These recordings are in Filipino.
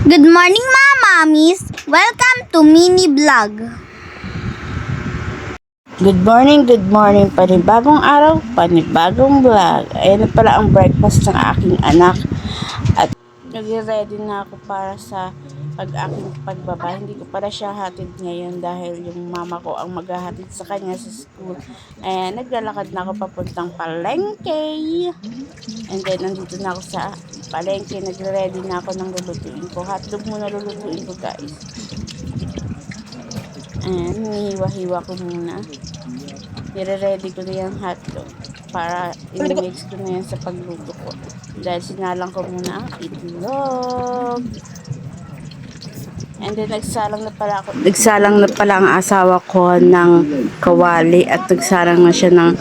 Good morning mga mamis! Welcome to mini vlog. Good morning, panibagong araw, panibagong vlog. Ayan na pala ang breakfast ng aking anak. At nag-ready na ako para sa aking pagbaba. Hindi ko pala siya hatid ngayon dahil yung mama ko ang maghahatid sa kanya sa school. Ayan, naglalakad na ako papuntang palengke. And then, nandito na ako sa palengke. Nagre-ready na ako ng lulutuin ko. Hotdog muna lulutuin ko, guys. Ayan, hinihiwa-hiwa ko muna. Nire-ready ko na yung hotdog para i-mix ko na yan sa pagluto ko. Dahil sinalang ko muna ang itlog. And then, nagsalang na pala ang asawa ko ng kawali at nagsalang na siya ng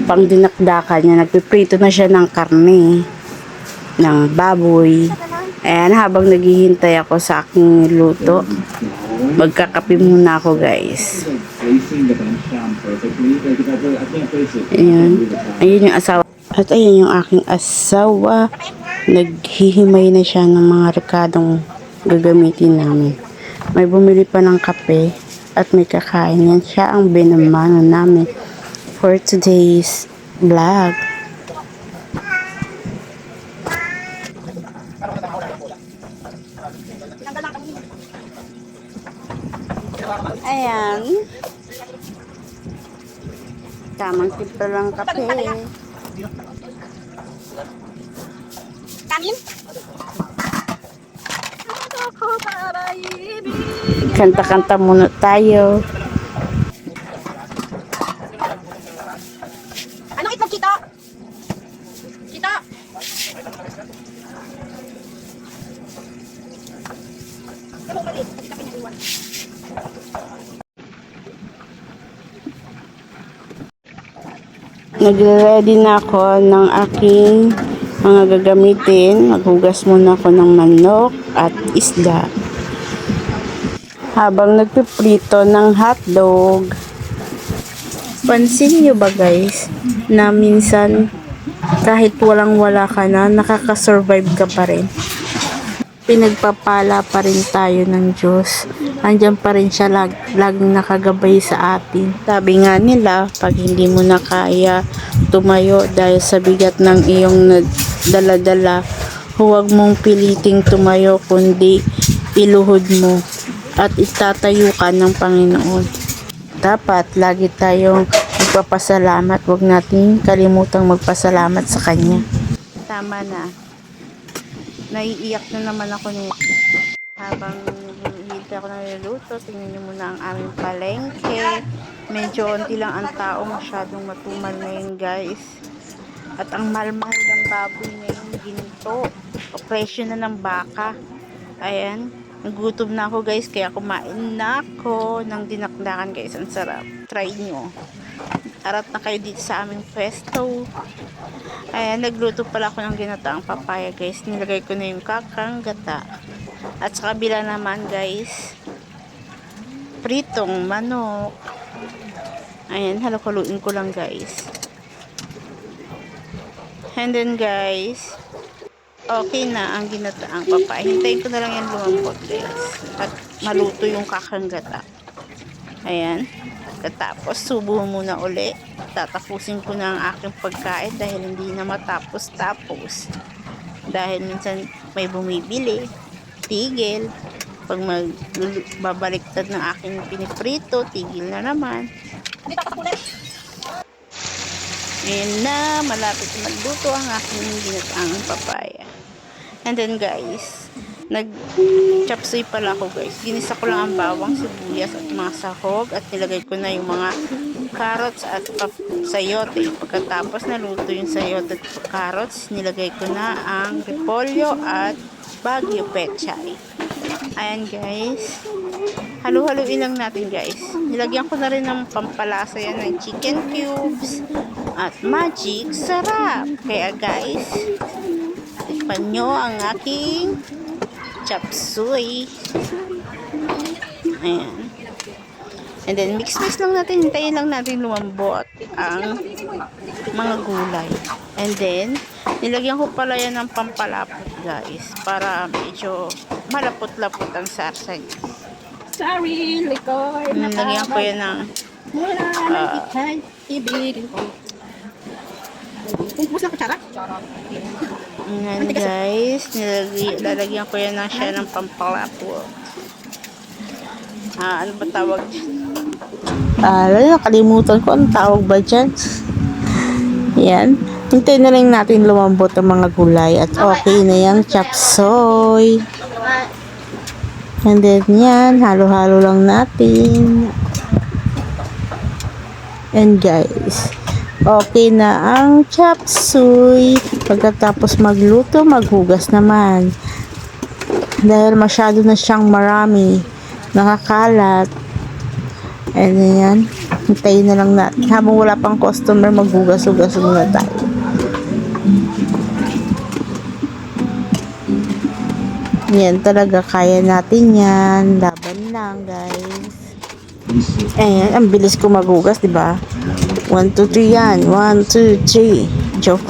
pangdinakdakan niya. Nagpiprito na siya ng karne, ng baboy. Ayan, habang naghihintay ako sa aking luto, magkakape muna ako, guys. Ayan. Ayun yung asawa. At ayun yung aking asawa. Naghihimay na siya ng mga rekadong gagamitin namin. May bumili pa ng kape at may kakain. Yan siya ang binamano namin for today's vlog. Ayan. Tamang timpla lang kape. Kanin? Kanta-kanta muna tayo. Anong itlog kita? Kita? Nagre-ready na ako ng aking mga gagamitin. Maghugas muna ako ng manok at isda. Habang nagpiprito ng hotdog. Pansin nyo ba, guys, na minsan kahit walang-wala ka na, nakakasurvive ka pa rin. Pinagpapala pa rin tayo ng Diyos. Andyan pa rin siya laging nakagabay sa atin. Sabi nga nila, pag hindi mo na kaya tumayo dahil sa bigat ng iyong dala-dala, huwag mong piliting tumayo kundi iluhod mo at itatayo ka ng Panginoon. Dapat lagi tayong magpapasalamat. Huwag natin kalimutang magpasalamat sa Kanya. Tama na. Naiiyak na naman ako nito. Habang hindi ako naluluto, tingnan nyo muna ang aming palengke. Medyo onti lang ang tao, masyadong matumal ngayon, guys. At ang mahal-mahal ng baboy ngayon, ginto. O presyo na ng baka. Ayan. Nagutom na ako, guys, kaya kumain na ako ng dinakdakan, guys. Ang sarap. Try nyo. Arat na kayo dito sa aming pwesto. Ayan, nagluto pala ako ng ginataang papaya, guys. Nilagay ko na yung kakang gata. At sa kabila naman, guys, pritong manok. Ayan, halukuluin ko lang, guys. And then, guys, okay na ang ginataang papaya. Hintayin ko na lang yan lumambot, guys. At maluto yung kakang gata. Ayan. Tapos, subo muna uli. Tatapusin ko na ang aking pagkain dahil hindi na matapos-tapos. Dahil minsan may bumibili, tigil. Pag magbabaliktad ng aking piniprito, tigil na naman. Ayan na, malapit na magluto ang aking ginataang papaya. And then, guys, nag-chopsuey pala ako, guys. Ginisa ko lang ang bawang, sibuyas at mga sahog at nilagay ko na yung mga carrots at sayote. Pagkatapos naluto yung sayote at carrots, nilagay ko na ang repolyo at bagyo pechay. Ayan, guys. Halu-haluin lang natin, guys. Nilagyan ko na rin ng pampalasa yan ng chicken cubes at magic sarap. Kaya, guys, tikpan nyo ang aking chopsuey. Ayan. And then, mix lang natin. Hintayin lang natin lumambot ang mga gulay. And then, nilagyan ko pala yan ng pampalapot, guys. Para medyo malapot-lapot ang sarsay. Sorry, likod. Nalagyan ko yan ng Mula ng ikay, ibigin ko. Ubus na kutsara? Ayan guys, lalagyan ko yan ng siya ng pampalapot. Ano ba tawag dyan? Nakalimutan ko ang tawag ba dyan? Yan. Hintayin na lang natin lumambot ang mga gulay at okay na yung chop suey. And then yan, halo-halo lang natin. And guys, okay na ang chop suey. Pagkatapos magluto, maghugas naman. Dahil masyado na siyang marami, nakakalat. And yan, hintayin na lang natin. Habang wala pang customer, maghugas-hugas muna tayo. Yan talaga, kaya natin yan. Laban lang, guys. Ayan, ang bilis ko maghugas, diba? 1, 2, 3 yan. 1, 2, 3. Joke.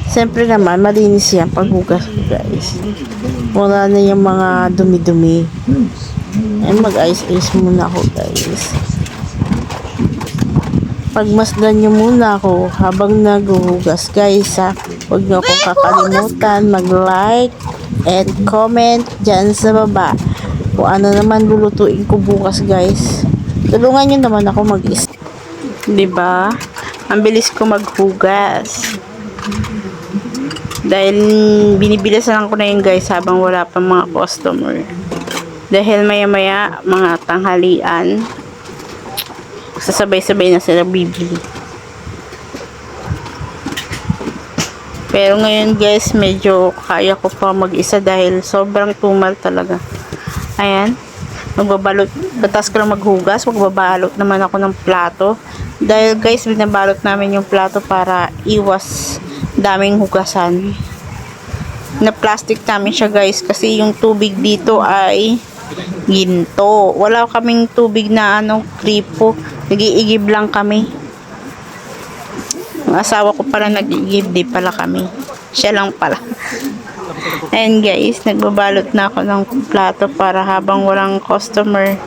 Siyempre naman, malinis yan paghugas ko, guys. Wala na yung mga dumi-dumi. Ayan, mag-ice-ice muna ako, guys. Pagmasdan nyo muna ako habang naghuhugas, guys, ha. Huwag nyo akong kakalimutan mag-like and comment dyan sa baba kung ano naman lulutuin ko bukas, guys. Tulungan nyo naman ako mag-is. Diba? Ang bilis ko maghugas. Dahil binibilisan ko na yun, guys, habang wala pa mga customer. Dahil maya-maya, mga tanghalian, sasabay-sabay na sila bibili. Pero ngayon, guys, medyo kaya ko pa mag-isa dahil sobrang tumal talaga. Ayan. Magbabalot. Batas ko lang maghugas. Magbabalot naman ako ng plato. Dahil, guys, binabalot namin yung plato para iwas daming hugasan. Na plastic namin siya, guys, kasi yung tubig dito ay ginto. Wala kaming tubig na kripo. Nag-iigib lang kami. Ang asawa ko pala nag-iigib, di pala kami. Siya lang pala. And guys, nagbabalot na ako ng plato para habang walang customer.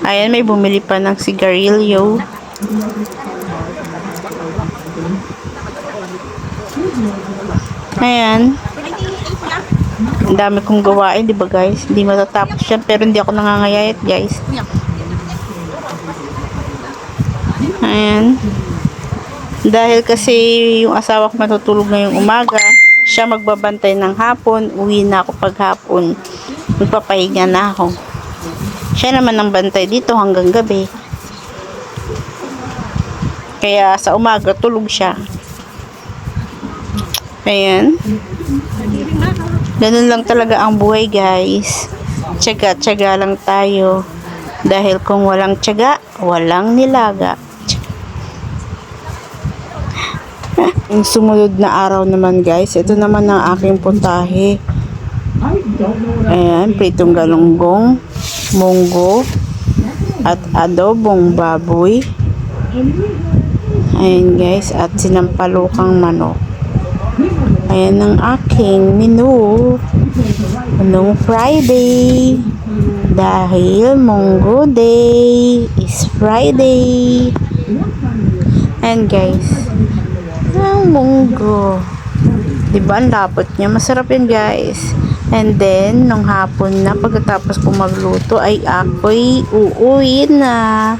Ayan, may bumili pa ng sigarilyo. Ayan. Ang dami kong gawain, di ba, guys? Hindi matatapos yan, pero hindi ako nangangayayat, guys. Ayan. Dahil kasi yung asawa ko matutulog ngayong umaga, siya magbabantay ng hapon, uwi na ako paghapon. Magpapahinga na ako. Siya naman ang bantay dito hanggang gabi. Kaya sa umaga, tulog siya. Ayan. Ganun lang talaga ang buhay, guys. Tiyaga-tiyaga lang tayo. Dahil kung walang tiyaga, walang nilaga. Yung sumunod na araw naman, guys, ito naman ang aking putahe. Ayan, pritong galunggong, munggo, at adobong baboy. Ayan, guys, at sinampalukang manok. Ayan ang aking menu nung Friday. Dahil Munggo Day is Friday. And guys, ang munggo, diba ang lapot niya? Masarap yun, guys. And then, nung hapon na, pagkatapos ko magluto, ay ako'y uuwi na.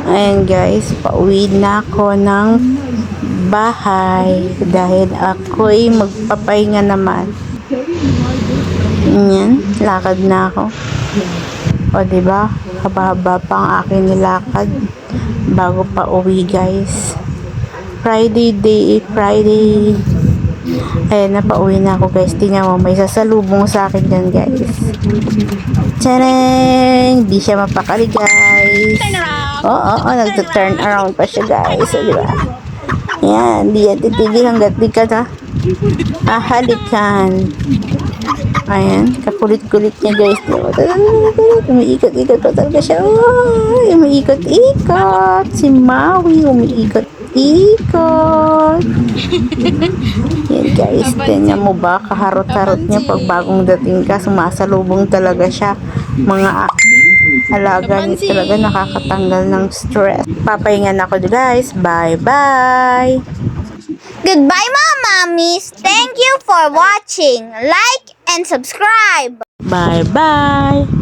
Ayan, guys, pauwi na ako ng bahay dahil ako'y magpapahinga naman. Yan, lakad na ako. O, diba? Haba-haba pa ang aking nilakad bago pa uwi, guys. Friday day, Friday. Ayan, napauwi na ako, guys. Tingnan mo, may sasalubong sa akin dyan, guys. Tadang! Di siya mapakali, guys. Oo, nagta-turn around pa siya, guys. O, diba? Yan, di yan titigil hanggat di ka na halikan. Ayan, kakulit-kulit niya, guys. Umiikot-ikot pa talaga siya. Umiikot-ikot. Si Maui, umiikot ikot-ikot. Yan guys, tingnan mo ba, kaharot-harot niya pag bagong dating ka, sumasalubong talaga siya. Mga alaga niya talaga nakakatanggal ng stress. Papahingan ako guys, bye-bye! Goodbye, mga mommies. Thank you for watching. Like and subscribe. Bye-bye!